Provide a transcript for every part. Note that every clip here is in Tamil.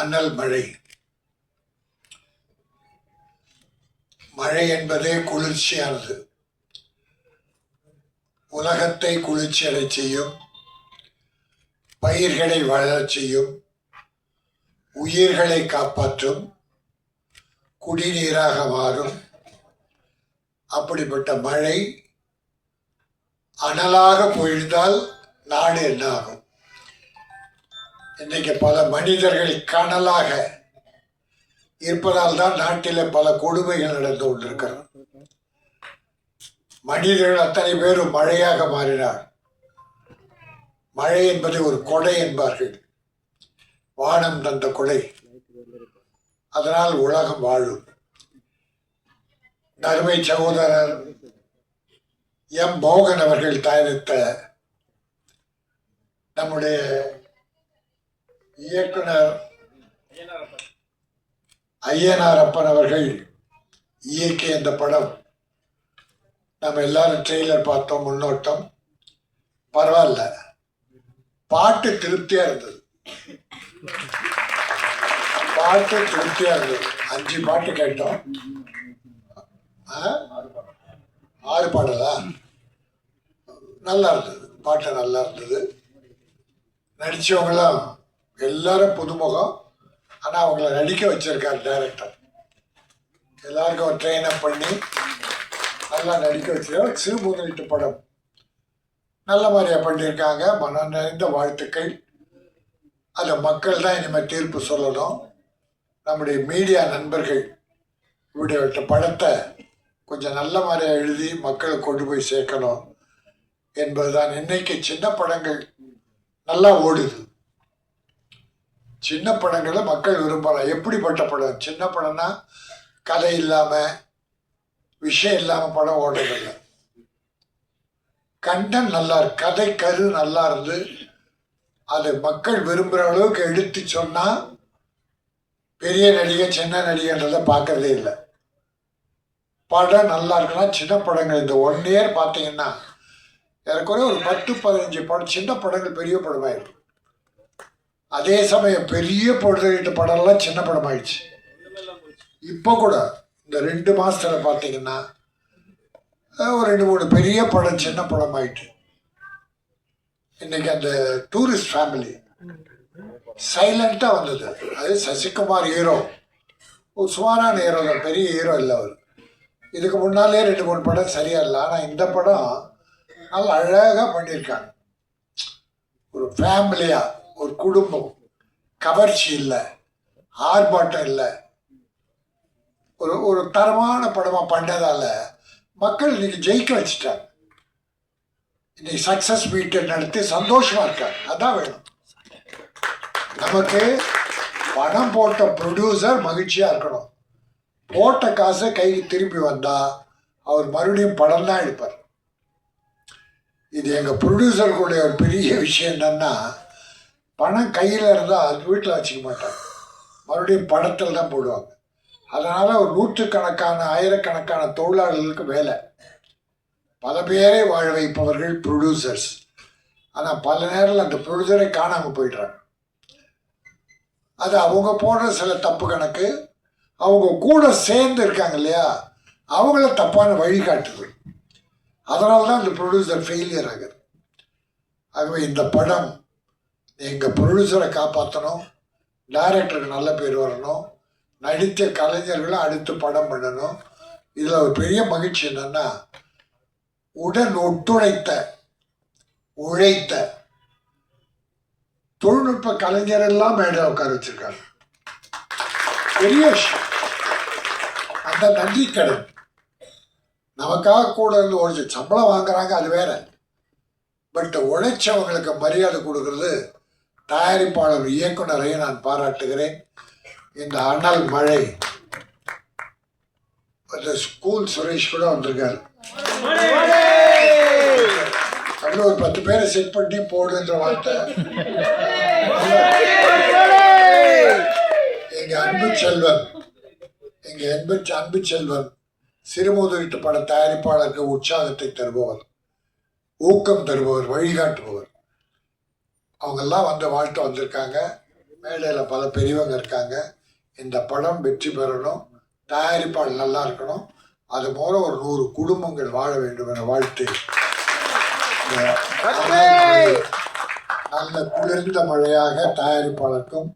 அனல் மழை. மழை என்பதே குளிர்ச்சியானது. உலகத்தை குளிர்ச்சியடை செய்யும், பயிர்களை வளரச் செய்யும், உயிர்களை காப்பாற்றும், குடிநீராக மாறும். அப்படிப்பட்ட மழை அனலாக பொழிந்தால் நாடு என்ன ஆகும்? இன்னைக்கு பல மனிதர்கள் கனலாக இருப்பதால் தான் நாட்டில் பல கொடுமைகள் நடந்து கொண்டிருக்கிறது. மனிதர்கள் அத்தனை பேரும் மழையாக மாறினார். மழை என்பதை ஒரு கொடை என்பார்கள். வானம் தந்த கொடை. அதனால் உலகம் வாழும். அருமை சகோதரர் எம் மோகன் அவர்கள் தயாரித்த நம்முடைய இயக்குனர் ஐயனார் அப்பன் அவர்கள் இயக்கிய இந்த படம் நம்ம எல்லாரும் ட்ரெய்லர் பார்த்தோம். முன்னோட்டம் பரவாயில்ல, பாட்டு திருப்தியா இருந்தது. பாட்டு திருப்தியா இருந்தது. 5 பாட்டு கேட்டோம். 6 பாடலா? நல்லா இருந்தது. பாட்டு நல்லா இருந்தது. நடிச்சவங்களும் எல்லாரும் புதுமுகம். ஆனால் அவங்கள நடிக்க வச்சிருக்காரு டைரக்டர். எல்லாருக்கும் ஒரு ட்ரெயின் அப் பண்ணி நல்லா நடிக்க வச்சிருக்காரு. சிறு முதலீட்டு படம் நல்ல மாதிரியா பண்ணியிருக்காங்க. மனம் நிறைந்த வாழ்த்துக்கள். அதை மக்கள் தான் இனிமேல் தீர்ப்பு சொல்லணும். நம்முடைய மீடியா நண்பர்கள் இப்படிப்பட்ட படத்தை கொஞ்சம் நல்ல மாதிரியாக எழுதி மக்களுக்கு கொண்டு போய் சேர்க்கணும் என்பதுதான். இன்னைக்கு சின்ன படங்கள் நல்லா ஓடுது. சின்ன படங்களை மக்கள் விரும்பலாம். எப்படிப்பட்ட படம்? சின்ன படம்னா கதை இல்லாமல் விஷயம் இல்லாமல் படம் ஓடுறதில்லை. கண்டன் நல்லா இருக்கு, கதை கரு நல்லா இருந்து அது மக்கள் விரும்புகிற அளவுக்கு எடுத்து சொன்னால் பெரிய நடிகை சின்ன நடிகைன்றதை பார்க்கறதே இல்லை. படம் நல்லா இருக்குன்னா சின்ன படங்கள் இந்த 1 year பார்த்தீங்கன்னா ஏறக்குறைய ஒரு 10-15 படம் சின்ன படங்கள் பெரிய படமாயிருக்கு. அதே சமயம் பெரிய பொழுதுகிட்ட படம்லாம் சின்ன படம் ஆயிடுச்சு. இப்போ கூட இந்த 2 மாசத்துல பார்த்தீங்கன்னா ஒரு 2-3 பெரிய படம் சின்ன படம் ஆயிட்டு. இன்னைக்கு அந்த டூரிஸ்ட் ஃபேமிலி சைலண்டா வந்தது. அது சசிகுமார் ஹீரோ, ஒரு சுமாரான ஹீரோ தான், பெரிய ஹீரோ இல்லை அவர். இதுக்கு முன்னாலே 2-3 படம் சரியா இல்லை. ஆனால் இந்த படம் நல்லா அழகாக பண்ணியிருக்காங்க. ஒரு ஃபேமிலியா, ஒரு குடும்பம், கவர்ச்சி இல்லை, ஆர்ப்பாட்டம் இல்லை, ஒரு தரமான படமாக பண்ணதால மக்கள் இன்னைக்கு ஜெயிக்க வச்சுட்டாங்க. இன்னைக்கு சக்சஸ் மீட் நடத்தி சந்தோஷமா இருக்காங்க. அதான் வேணும் நமக்கு. பணம் போட்ட ப்ரொடியூசர் மகிழ்ச்சியா இருக்கணும். போட்ட காசை கைக்கு திருப்பி வந்தா அவர் மறுபடியும் படம் தான் எடுப்பார். இது எங்கள் ப்ரொடியூசருக்குடைய ஒரு பெரிய விஷயம் என்னன்னா, பணம் கையில் இருந்தால் அது வீட்டில் வச்சுக்க மாட்டாங்க, மறுபடியும் படத்தில் தான் போடுவாங்க. அதனால் ஒரு 100கணக்கான 1000கணக்கான தொழிலாளர்களுக்கு வேலை. பல பேரை வாழ வைப்பவர்கள் ப்ரொடியூசர்ஸ். ஆனால் பல நேரத்தில் அந்த ப்ரொடியூசரை காணாமல் போயிடுறாங்க. அது அவங்க போடுற சில தப்பு கணக்கு, அவங்க கூட சேர்ந்து இருக்காங்க இல்லையா, அவங்கள தப்பான வழிகாட்டுது. அதனால தான் இந்த ப்ரொடியூசர் ஃபெயிலியர் ஆகுது. ஆகவே இந்த படம் எங்கள் ப்ரொடியூசரை காப்பாற்றணும், டைரக்டருக்கு நல்ல பேர் வரணும், நடித்த கலைஞர்களும் அடுத்து படம் பண்ணணும். இதில் ஒரு பெரிய மகிழ்ச்சி என்னன்னா, உடன் ஒத்துழைத்த உழைத்த தொழில்நுட்ப கலைஞர் எல்லாம் மேடை உட்கார வச்சிருக்காங்க. பெரிய விஷயம். அந்த நன்றி கடன் நமக்காக கூட இருந்து ஓடிச்சு. சம்பளம் வாங்குறாங்க, அது வேற. பட் உழைச்சவங்களுக்கு மரியாதை கொடுக்கறது தயாரிப்பாளர் இயக்குனரை நான் பாராட்டுகிறேன். இந்த அனல் மழை ஸ்கூல் சுரேஷ் கூட வந்திருக்காரு. அதில் ஒரு 10 பேரை செட் பண்ணி போடுன்ற வார்த்தை. எங்க அன்பு செல்வன் சிறுமுதலீட்டு பட தயாரிப்பாளருக்கு உற்சாகத்தை தருபவர், ஊக்கம் தருபவர், வழிகாட்டுபவர். அவங்கெல்லாம் வாழ்த்து வந்திருக்காங்க. மேடையில் பல பெரியவங்க இருக்காங்க. இந்த படம் வெற்றி பெறணும், தயாரிப்பாளர் நல்லா இருக்கணும், அது போல ஒரு 100 குடும்பங்கள் வாழ வேண்டும் என வாழ்த்து. நல்ல குளிர்ந்த மழையாக தயாரிப்பாளருக்கும்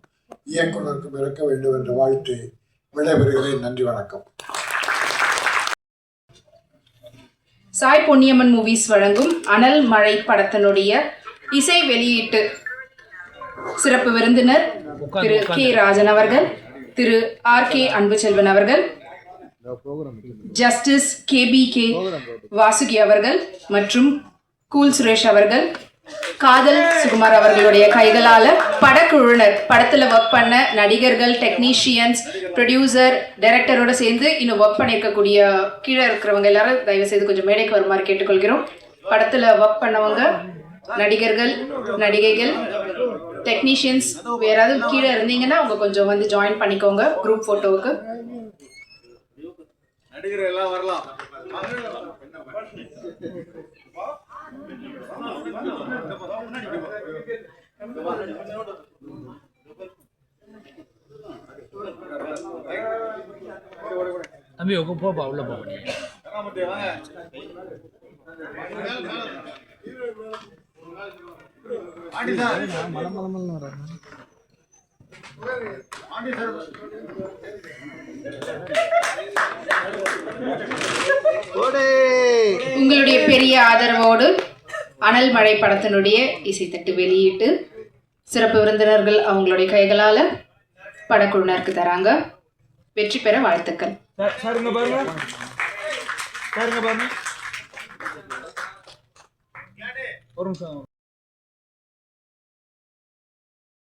இயக்குனருக்கும் இருக்க வேண்டும் என்ற வாழ்த்து விடைபெறுகிறேன். நன்றி, வணக்கம். சாய் பொன்னியம்மன் மூவிஸ் வழங்கும் அனல் மழை படத்தினுடைய இசை வெளியீட்டு சிறப்பு விருந்தினர் திரு கே ராஜன் அவர்கள், திரு ஆர் கே அன்புச்செல்வன் அவர்கள், ஜஸ்டிஸ் KBK வாசுகி அவர்கள் மற்றும் கூல் சுரேஷ் அவர்கள், காதல் சுகுமார் அவர்களுடைய கைகளால படக்குழுவினர், படத்துல ஒர்க் பண்ண நடிகர்கள், டெக்னீஷியன்ஸ், ப்ரொடியூசர், டைரக்டரோட சேர்ந்து இன்னும் ஒர்க் பண்ணியிருக்கக்கூடிய கீழே இருக்கிறவங்க எல்லாரும் தயவு செய்து கொஞ்சம் மேடைக்கு வருமாறு கேட்டுக்கொள்கிறோம். படத்துல ஒர்க் பண்ணவங்க, நடிகர்கள், நடிகைகள், டெக்னீஷியன்ஸ் யாராவது கீழே இருந்தீங்கன்னா அவங்க கொஞ்சம் வந்து ஜாயின் பண்ணிக்கோங்க குரூப் போட்டோவுக்கு. நடிகர்கள் எல்லாம் வரலாம். தம்பி போப்பா, உள்ள போ. உங்களுடைய பெரிய ஆதரவோடு அனல் மழை படத்தினுடைய இசைத்தட்டு வெளியிட்டு சிறப்பு விருந்தினர்கள் அவங்களுடைய கைகளால படக்குழுவினருக்கு தராங்க. வெற்றி பெற வாழ்த்துக்கள். ஒரு நிமிஷம்.